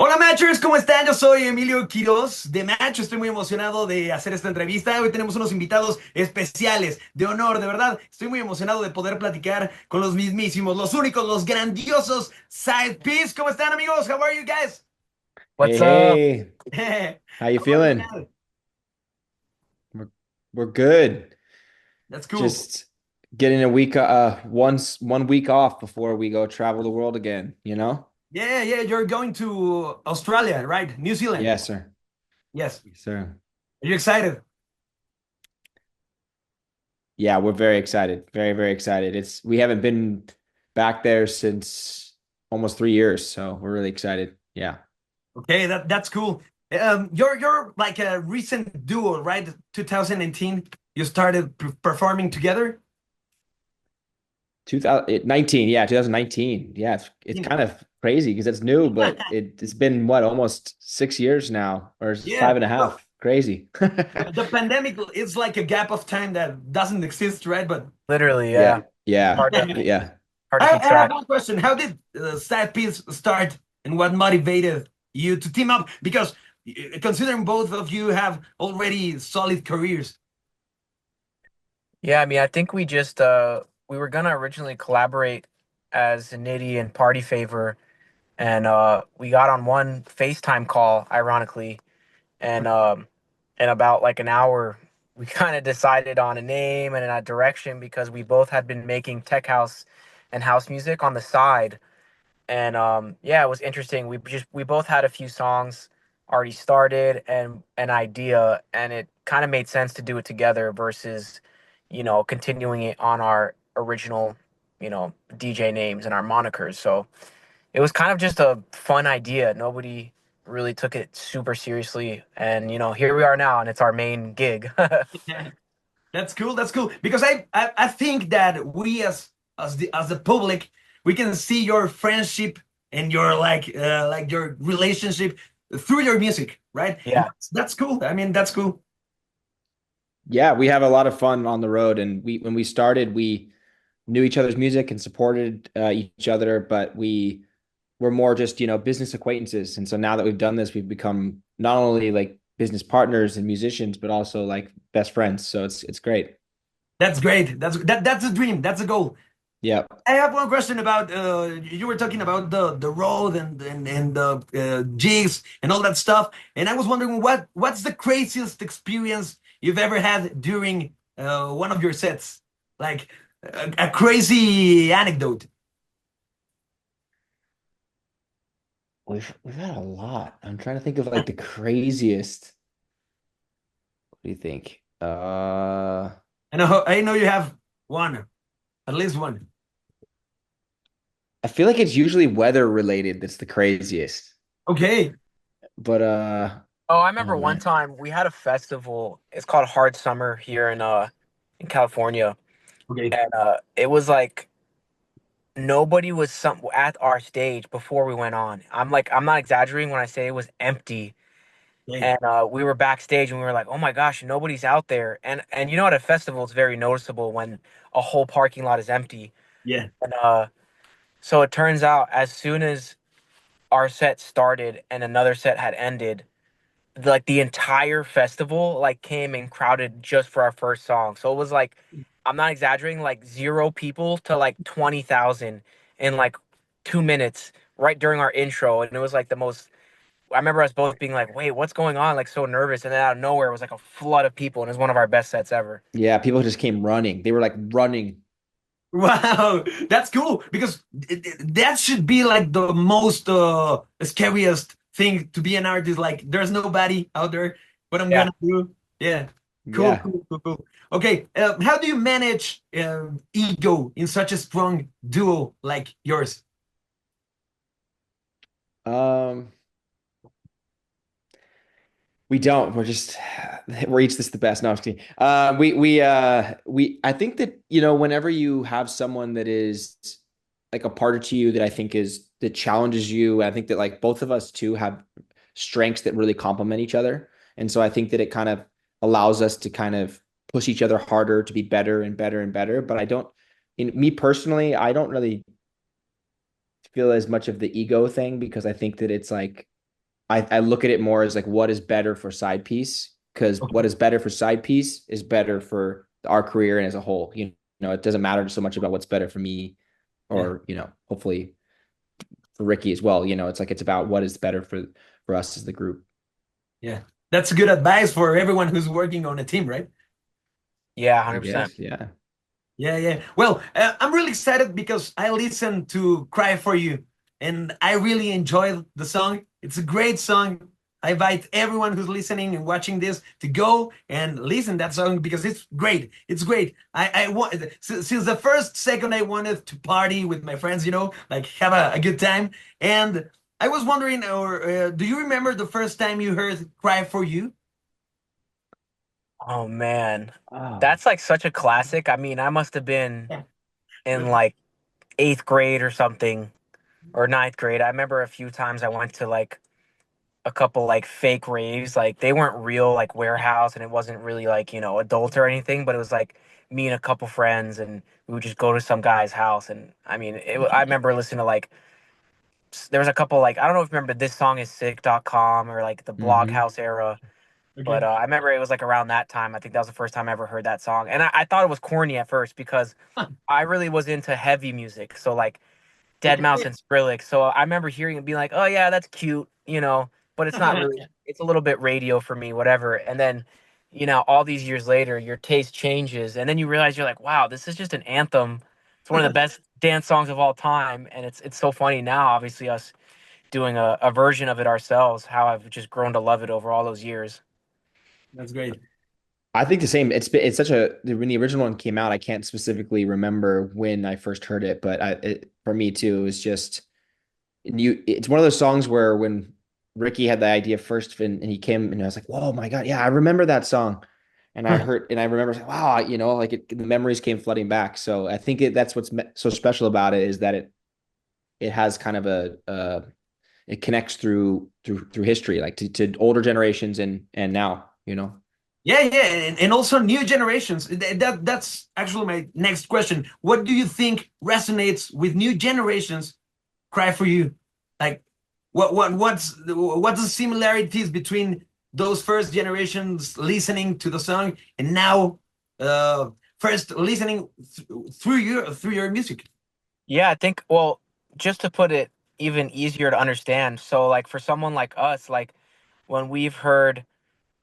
Hola Matchers, ¿cómo están? Yo soy Emilio Quiroz de Match. Estoy muy emocionado de hacer esta entrevista. Hoy tenemos unos invitados especiales, de honor, de verdad. Estoy muy emocionado de poder platicar con los mismísimos, los únicos, los grandiosos SIDEPIECE. ¿Cómo están, amigos? How are you guys? What's Hey, up? hey, how you How are you feeling? guys? We're, we're good. That's cool. Just getting one week off before we go travel the world again, you know? Yeah, yeah, you're going to Australia, right? New Zealand. Yes, sir. Yes. Yes, sir. Are you excited? Yeah, we're very excited. Very, very excited. We haven't been back there since almost 3 years, so we're really excited. Yeah. Okay, that's cool. You're like a recent duo, right? 2019. You started performing together. 2019, yeah, 2019. Yeah, it's kind of crazy because it's new, but it's been what, almost 6 years now, or Yeah, five and a well, half. Crazy. the pandemic is like a gap of time that doesn't exist, right? But Literally, Yeah, yeah. yeah, Hard to I, yeah. hard to I keep have track. one question. How did Sad Piece start and what motivated you to team up? Because considering both of you have already solid careers. Yeah, I mean, I think we were gonna originally collaborate as Nitty and Party Favor, and we got on one FaceTime call, ironically, and in about like an hour, we kind of decided on a name and a direction because we both had been making tech house and house music on the side. And yeah, it was interesting. We both had a few songs already started and an idea, and it kind of made sense to do it together versus, continuing it on our original, DJ names and our monikers. So it was kind of just a fun idea. Nobody really took it super seriously, and here we are now, and it's our main gig. That's cool. That's cool. Because I think that we as the public, we can see your friendship and your like your relationship through your music, right? And Yeah. that's cool. I mean, that's cool. Yeah, we have a lot of fun on the road, and we when we started, we knew each other's music and supported each other, but we were more just, business acquaintances. And so now that we've done this, we've become not only like business partners and musicians, but also like best friends. So it's great. That's great. That's a dream. That's a goal. Yeah. I have one question about you were talking about the road and the jigs and all that stuff, and I was wondering what's the craziest experience you've ever had during one of your sets, like a crazy anecdote. We've had a lot. I'm trying to think of like the craziest. What do you think? I know you have one, at least one. I feel like it's usually weather related that's the craziest. Okay, But Oh, I oh remember one man. time we had a festival. It's called Hard Summer here in California, okay, and it was like nobody was at our stage before we went on. I'm not exaggerating when I say it was empty, okay, and we were backstage and we were like, oh my gosh, nobody's out there. And at a festival, it's very noticeable when a whole parking lot is empty. yeah. And so it turns out as soon as our set started and another set had ended, like the entire festival like came and crowded just for our first song. So it was like, I'm not exaggerating, like zero people to like 20,000 in like 2 minutes right during our intro. And it was like the most, I remember us both being like, wait, what's going on? Like so nervous. And then out of nowhere, it was like a flood of people. And it was one of our best sets ever. Yeah, people just came running. They were like running. Wow, that's cool because that should be like the most scariest thing to be an artist. Like, there's nobody out there. What I'm Yeah. gonna do? Yeah, cool, Yeah. cool, cool, cool. Okay, how do you manage ego in such a strong duo like yours? Um, we don't. We're just we're each this the best. No, I'm just kidding. We I think that, whenever you have someone that is like a partner to you that I think is that challenges you, I think that like both of us too have strengths that really complement each other. And so I think that it kind of allows us to kind of push each other harder to be better and better and better. But I don't, in me personally, I don't really feel as much of the ego thing because I think that it's like I look at it more as like what is better for side piece, because Okay. what is better for side piece is better for our career and as a whole. You know, it doesn't matter so much about what's better for me Yeah, or, hopefully for Ricky as well. It's like it's about what is better for us as the group. yeah. That's good advice for everyone who's working on a team, right? Yeah, I 100%. guess, yeah. Yeah, yeah. Well, I'm really excited because I listened to Cry for You and I really enjoyed the song. It's a great song. I invite everyone who's listening and watching this to go and listen that song because it's great. It's great. I want since the first second I wanted to party with my friends, like have a good time. And I was wondering, or do you remember the first time you heard Cry for You? Oh man, Oh. that's like such a classic. I mean, I must have been Yeah. in like eighth grade or something, or ninth grade. I remember a few times I went to like a couple like fake raves. Like they weren't real, like warehouse, and it wasn't really like adult or anything. But it was like me and a couple friends, and we would just go to some guy's house. And I mean, I remember listening to like there was a couple like I don't know if you remember this song is sick.com or like the Hmm. Bloghouse era. But Okay. I remember it was like around that time. I think that was the first time I ever heard that song, and I thought it was corny at first because Huh. I really was into heavy music. So like Dead Mouse Okay. and Skrillex. So I remember hearing it and being like, "Oh yeah, that's cute," but it's not really. It's a little bit radio for me, whatever. And then, all these years later, your taste changes, and then you realize you're like, "Wow, this is just an anthem. It's one of the best dance songs of all time." And it's so funny now, obviously us doing a version of it ourselves. How I've just grown to love it over all those years. That's great. I think the same. It's such a when the original one came out, I can't specifically remember when I first heard it, but for me too, it was just it's one of those songs where when Ricky had the idea first and he came and I was like, whoa, my God, yeah, I remember that song. And I remember saying, wow, like the memories came flooding back. So I think that's what's so special about it is that it has kind of it connects through history, like to older generations and now. Yeah, yeah, and also new generations. That's actually my next question. What do you think resonates with new generations? Cry for you, like what's the similarities between those first generations listening to the song and now uh, first listening through your music? Yeah, I think, well, just to put it even easier to understand. So, like, for someone like us, like, when we've heard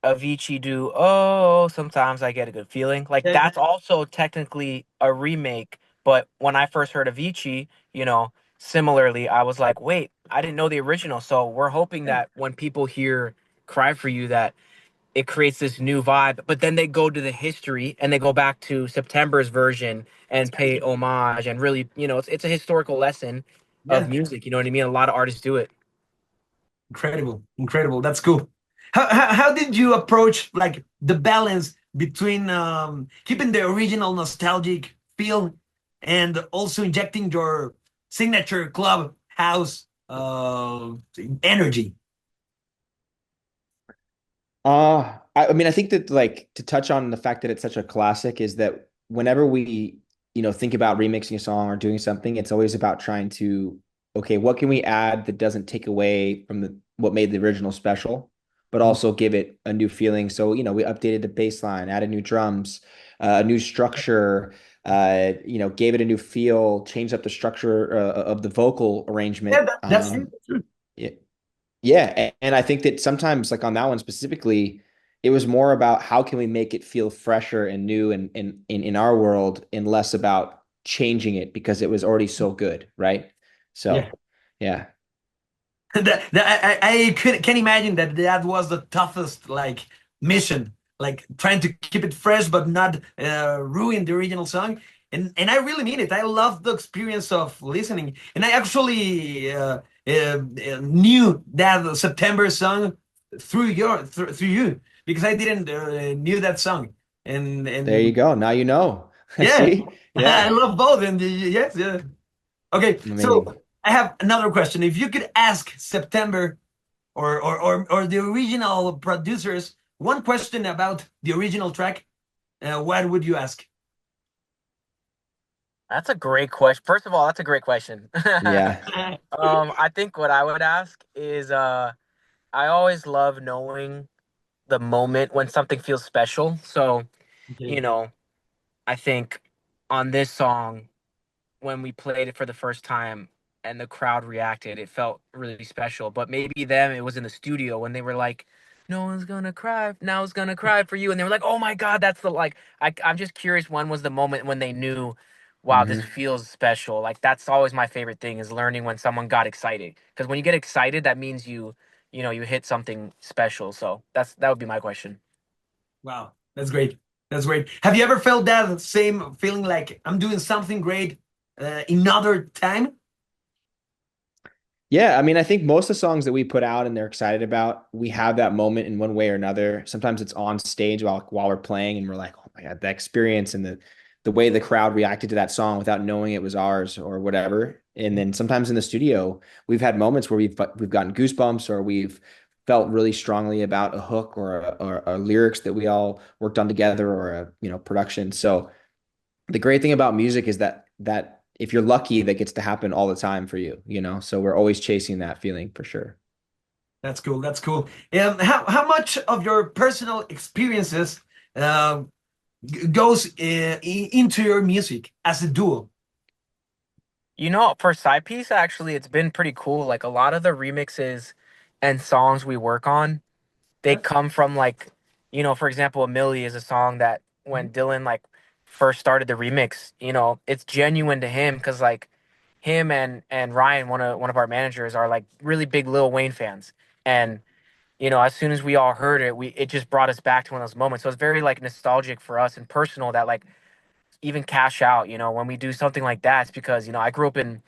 Avicii do, "Oh, sometimes I get a good feeling," like, Yeah, that's also technically a remake. But when I first heard Avicii, similarly, I was like, wait, I didn't know the original. So, we're hoping that when people hear Cry for You, that it creates this new vibe. But then they go to the history and they go back to September's version and pay homage and really, it's a historical lesson of yeah. music. You know what I mean? A lot of artists do it. Incredible, incredible. That's cool. How did you approach like the balance between keeping the original nostalgic feel and also injecting your signature club house energy? I mean, I think that like to touch on the fact that it's such a classic is that whenever we, think about remixing a song or doing something, it's always about trying to, okay, what can we add that doesn't take away from the what made the original special, but also give it a new feeling. So, we updated the bass line, added new drums, a new structure, gave it a new feel, changed up the structure of the vocal Yeah, arrangement. that's true. Yeah, yeah, and I think that sometimes, like on that one specifically, it was more about how can we make it feel fresher and new and in our world, and less about changing it because it was already so good, right? Yeah. So, yeah, Can imagine that was the toughest like mission, like trying to keep it fresh but not ruin the original song. And I really mean it. I love the experience of listening, and I actually knew that September song through you because I didn't knew that song, there you and go. Now you know. yeah, See? I Yeah, love both. And yes, yeah. Okay, amazing. so I have another question. If you could ask September or the original producers one question about the original track, what would you ask? That's a great question. First of all, that's a great question. Yeah. I think what I would ask is, I always love knowing the moment when something feels special. So, you Okay. know, I think on this song, when we played it for the first time and the crowd reacted, it felt really special. But maybe them, it was in the studio when they were like, "No one's gonna cry. Now it's gonna cry for you," and they were like, "Oh my God, that's the like." I'm just curious, when was the moment when they knew, "Wow, this Hmm. feels special." Like that's always my favorite thing is learning when someone got excited. Because when you get excited, that means you hit something special. So that would be my question. Wow, that's great. That's great. Have you ever felt that same feeling like I'm doing something great another time? Yeah, I mean, I think most of the songs that we put out and they're excited about, we have that moment in one way or another. Sometimes it's on stage while we're playing, and we're like, "Oh my God, the experience and the way the crowd reacted to that song without knowing it was ours or whatever." And then sometimes in the studio, we've had moments where we've gotten goosebumps or we've felt really strongly about a hook or lyrics that we all worked on together or a production. So the great thing about music is that if you're lucky, that gets to happen all the time for you. So we're always chasing that feeling for sure. That's cool. That's cool. How much of your personal experiences uh, goes into your music as a duo? For side piece, actually, it's been pretty cool. Like a lot of the remixes and songs we work on, they Huh? come from like, for example, "A Millie" is a song that when Dylan like first started the remix, it's genuine to him because like him and Ryan, one of our managers, are like really big Lil Wayne fans. And as soon as we all heard it, it just brought us back to one of those moments. So it's very like nostalgic for us and personal that like even cash out, when we do something like that, it's because, I grew up in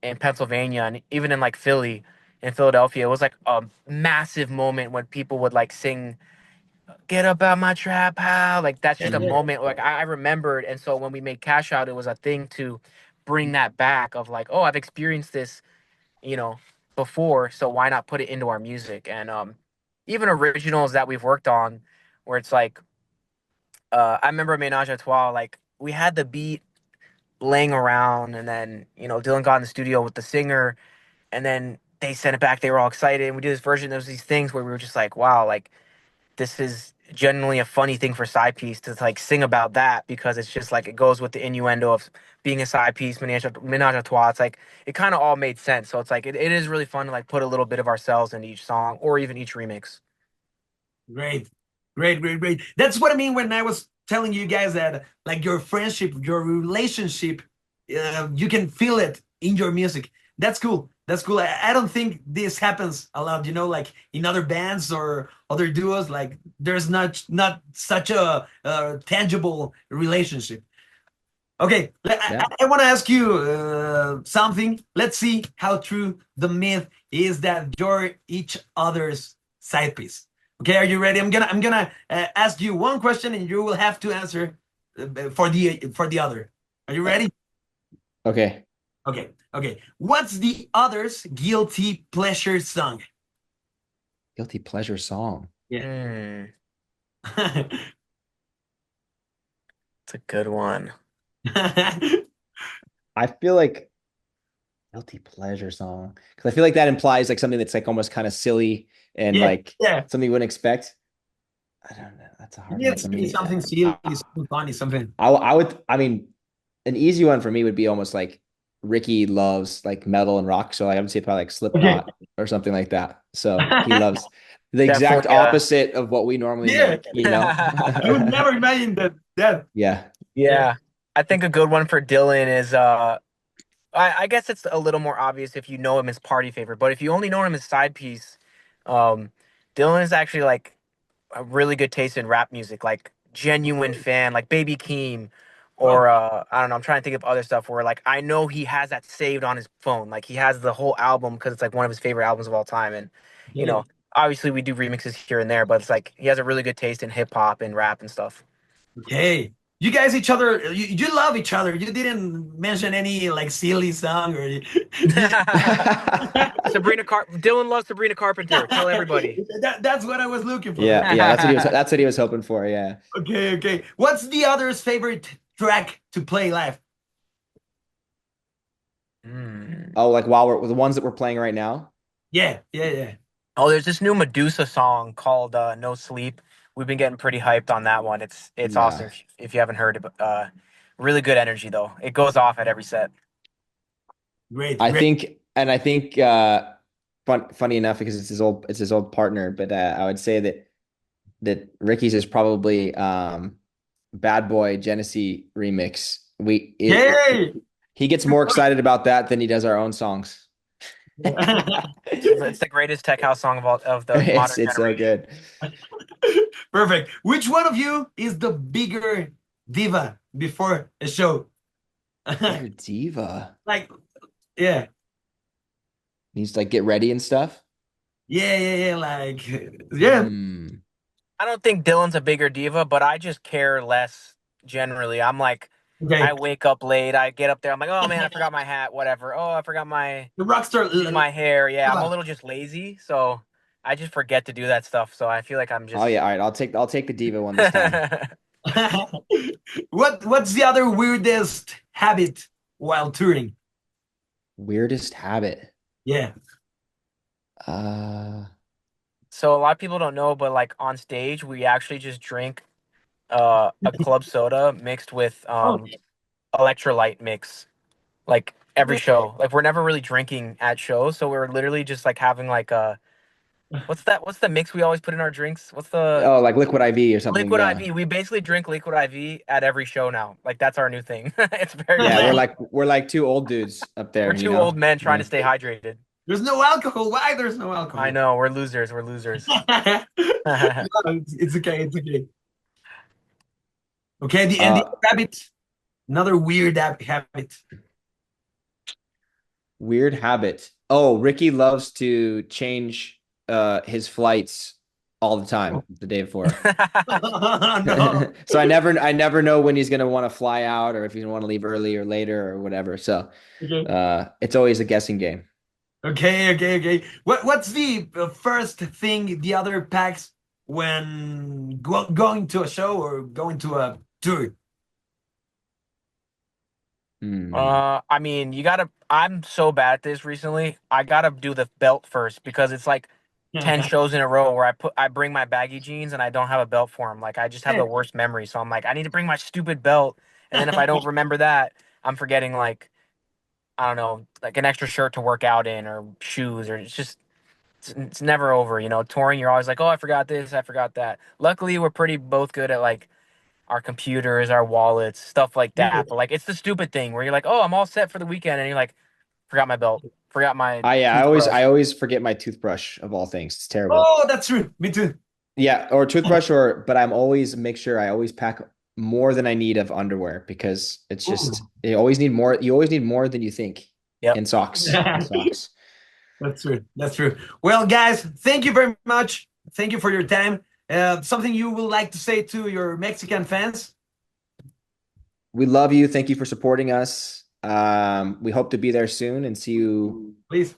Pennsylvania and even in like Philly, in Philadelphia, it was like a massive moment when people would like sing "Get Up Out My Trap House." Like that's just a Mhm. moment like I remembered. And so when we made Cash Out, it was a thing to bring that back of like, oh, I've experienced this, you know, before, so why not put it into our music? And even originals that we've worked on where it's like I remember Ménage à Trois, like we had the beat laying around and then, Dylan got in the studio with the singer and then they sent it back. They were all excited. And we did this version. There was these things where we were just like, wow, like this is genuinely a funny thing for side piece to like sing about that because it's just like it goes with the innuendo of being a side piece, menage a trois. It's like it kind of all made sense. So it's like it is really fun to like put a little bit of ourselves into each song or even each remix. Great, great, great, great. That's what I mean when I was telling you guys that, like, your friendship, your relationship, you can feel it in your music. That's cool. That's cool. I don't think this happens a lot, like in other bands or other duos. Like, there's not such a tangible relationship. Okay, Yeah. I want to ask you something. Let's see how true the myth is that you're each other's side piece. Okay, are you ready? I'm gonna ask you one question, and you will have to answer for the other. Are you ready? Okay. Okay, okay. What's the other's guilty pleasure song? Guilty pleasure song. Yeah. Hmm, it's a good one. I feel like guilty pleasure song because I feel like that implies like something that's like almost kind of silly and Yeah, like yeah. something you wouldn't expect. I don't know. That's a hard Yeah, one it's for really me. something silly, something funny, something. I would. I mean, an easy one for me would be almost like Ricky loves like metal and rock, so I would say probably like Okay. Slipknot or something like that. So he loves the exact Definitely. opposite of what we normally Yeah, make. I would never imagine that. Yeah. Yeah. Yeah. I think a good one for Dylan is I guess it's a little more obvious if you know him as party favorite, but if you only know him as side piece, um, Dylan is actually like a really good taste in rap music, like genuine fan, like Baby Keem, Wow. or I don't know. I'm trying to think of other stuff where like I know he has that saved on his phone, like he has the whole album because it's like one of his favorite albums of all time, and you Okay. know, obviously we do remixes here and there, but it's like he has a really good taste in hip hop and rap and stuff. Okay. You guys each other you love each other. You didn't mention any like silly song or Dylan loves Sabrina Carpenter. Tell everybody. that's what I was looking for. Yeah, yeah, that's what he was hoping for, yeah. Okay, okay. What's the other's favorite track to play live? Hmm. Oh, like while we're the ones that we're playing right now. Yeah, yeah, yeah. Oh, there's this new Medusa song called "No Sleep." We've been getting pretty hyped on that one. It's awesome Nah. if you haven't heard it. But really good energy though. It goes off at every set. Great, I great. think, and I think, funny enough, because it's his old partner, but I would say that Ricky's is probably Bad Boy Genesee remix. Yay! He gets more excited about that than he does our own songs. It's the greatest tech house song of the modern It's so generation. good. Perfect. Which one of you is the bigger diva before a show? Bigger diva. Like, yeah, He's like get ready and stuff. yeah. Like, yeah. Hmm. I don't think Dylan's a bigger diva, but I just care less generally. I'm like, I Okay. wake up late, I get up there, I'm like, oh man, I forgot my hat, whatever. Oh, I forgot my The rockstar. do my hair. Yeah, I'm a little just lazy, so I just forget to do that stuff. So I feel like I'm Oh just yeah, all right. I'll take the diva one this time. What's the other weirdest habit while touring? Weirdest habit. Yeah. Uh, So a lot of people don't know, but like on stage, we actually just drink a club soda mixed with Oh. electrolyte mix, like every show. Like we're never really drinking at shows, so we're literally just like having like a what's the mix we always put in our drinks? What's the oh, like liquid IV or something. liquid Yeah. IV? We basically drink liquid IV at every show now. Like that's our new thing. It's very Yeah, we're weird. like we're like two old dudes up We're there, you two old know? men trying Yeah. to stay hydrated. There's no alcohol. Why there's no I alcohol? know, we're losers. We're losers. No, it's okay. It's okay. Okay. And the Uh, other habit, another weird habit. Weird habit. Oh, Ricky loves to change his flights all the time the day before. No. So I never know when he's gonna want to fly out or if he's gonna want to leave early or later or whatever. So Okay. it's always a guessing game. Okay. What's the first thing the other packs when going to a show or going to a tour? Hmm. I mean, you gotta. I'm so bad at this recently. I gotta do the belt first because it's like 10 shows in a row where I bring my baggy jeans and I don't have a belt for them. Like I just have the worst memory. So I'm like, I need to bring my stupid belt. And then if I don't remember that, I'm forgetting like I don't know, like an extra shirt to work out in or shoes or it's never over. You know, touring, you're always like, oh, I forgot this, I forgot that. Luckily, we're pretty both good at like our computers, our wallets, stuff like that. But like, it's the stupid thing where you're like, oh, I'm all set for the weekend, and you're like, forgot my belt, forgot my I yeah, I always toothbrush. I always forget my toothbrush of all things. It's terrible. Oh, that's true. Me too. Yeah, or toothbrush but I'm always make sure I always pack more than I need of underwear because it's just Ooh. you always need more than you think Yep. in socks. In socks. That's true. That's true. Well, guys, thank you very much. Thank you for your time. Something you would like to say to your Mexican fans? We love you. Thank you for supporting us. We hope to be there soon and see you Please.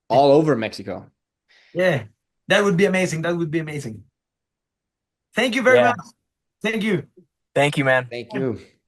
all over Mexico. Yeah, that would be amazing. That would be amazing. Thank you very Yeah. much. Thank you. Thank you, man. Thank you.